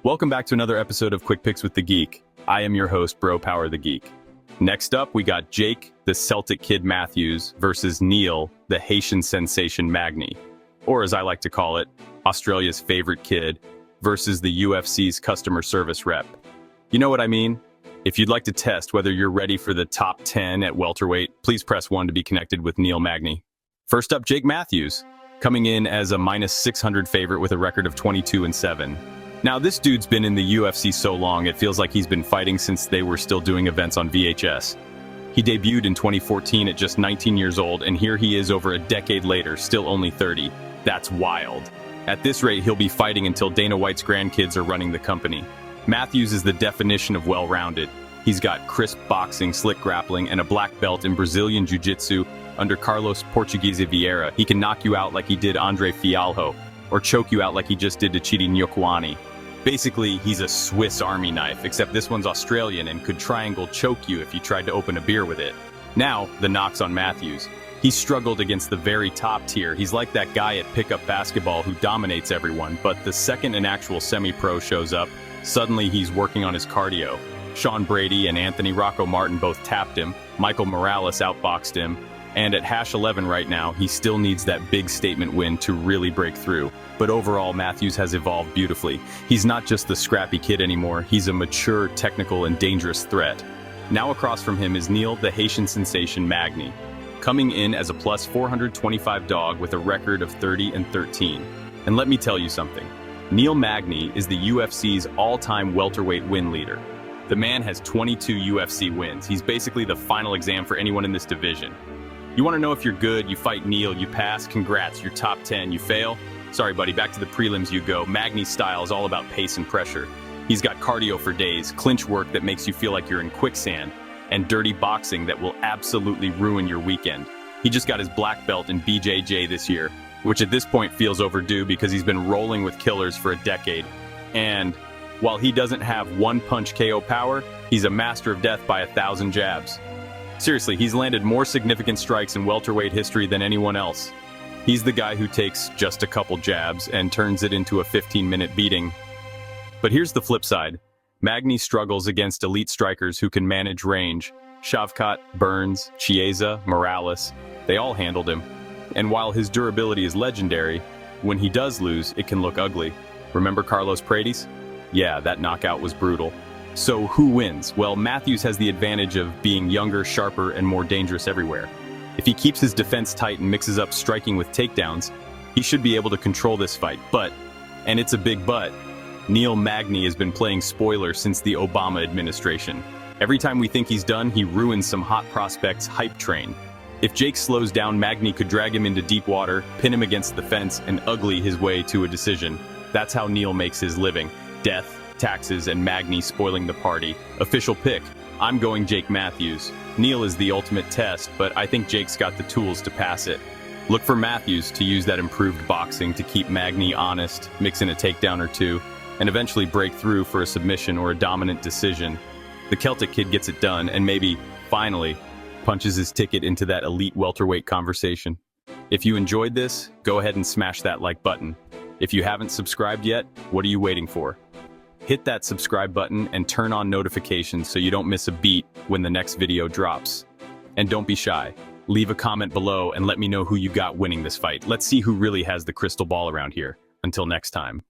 Welcome back to another episode of Quick Picks with the Geek. I am your host, Bro Power the Geek. Next up, we got Jake, the Celtic Kid Matthews, versus Neil, the Haitian sensation Magny. Or as I like to call it, Australia's favorite kid, versus the UFC's customer service rep. You know what I mean? If you'd like to test whether you're ready for the top 10 at welterweight, please press 1 to be connected with Neil Magny. First up, Jake Matthews, coming in as a minus 600 favorite with a record of 22-7. Now, this dude's been in the UFC so long, it feels like he's been fighting since they were still doing events on VHS. He debuted in 2014 at just 19 years old, and here he is over a decade later, still only 30. That's wild. At this rate, he'll be fighting until Dana White's grandkids are running the company. Matthews is the definition of well-rounded. He's got crisp boxing, slick grappling, and a black belt in Brazilian Jiu-Jitsu under Carlos Portuguese Vieira. He can knock you out like he did Andre Fialho, or choke you out like he just did to Chidi Njokuani. Basically, he's a Swiss Army knife, except this one's Australian and could triangle choke you if you tried to open a beer with it. Now, the knocks on Matthews. He struggled against the very top tier. He's like that guy at pickup basketball who dominates everyone, but the second an actual semi-pro shows up, suddenly he's working on his cardio. Sean Brady and Anthony Rocco Martin both tapped him, Michael Morales outboxed him, and at hash 11 right now, he still needs that big statement win to really break through. But overall, Matthews has evolved beautifully. He's not just the scrappy kid anymore, he's a mature, technical, and dangerous threat. Now across from him is Neil, the Haitian sensation Magny, coming in as a plus 425 dog with a record of 30-13. And let me tell you something, Neil Magny is the UFC's all-time welterweight win leader. The man has 22 UFC wins. He's basically the final exam for anyone in this division. You want to know if you're good, you fight Neil, you pass, congrats, you're top 10, you fail? Sorry buddy, back to the prelims you go. Magny's style is all about pace and pressure. He's got cardio for days, clinch work that makes you feel like you're in quicksand, and dirty boxing that will absolutely ruin your weekend. He just got his black belt in BJJ this year, which at this point feels overdue because he's been rolling with killers for a decade. And while he doesn't have one-punch KO power, he's a master of death by 1,000 jabs. Seriously, he's landed more significant strikes in welterweight history than anyone else. He's the guy who takes just a couple jabs and turns it into a 15-minute beating. But here's the flip side. Magny struggles against elite strikers who can manage range. Shavkat, Burns, Chiesa, Morales, they all handled him. And while his durability is legendary, when he does lose, it can look ugly. Remember Carlos Paredes? Yeah, that knockout was brutal. So who wins? Well, Matthews has the advantage of being younger, sharper, and more dangerous everywhere. If he keeps his defense tight and mixes up striking with takedowns, he should be able to control this fight. But, and it's a big but, Neil Magny has been playing spoiler since the Obama administration. Every time we think he's done, he ruins some hot prospects' hype train. If Jake slows down, Magny could drag him into deep water, pin him against the fence, and ugly his way to a decision. That's how Neil makes his living. Death, taxes, and Magny spoiling the party. Official pick. I'm going Jake Matthews. Neil is the ultimate test, but I think Jake's got the tools to pass it. Look for Matthews to use that improved boxing to keep Magny honest, mix in a takedown or two, and eventually break through for a submission or a dominant decision. The Celtic kid gets it done and maybe, finally, punches his ticket into that elite welterweight conversation. If you enjoyed this, go ahead and smash that like button. If you haven't subscribed yet, what are you waiting for? Hit that subscribe button and turn on notifications so you don't miss a beat when the next video drops. And don't be shy. Leave a comment below and let me know who you got winning this fight. Let's see who really has the crystal ball around here. Until next time.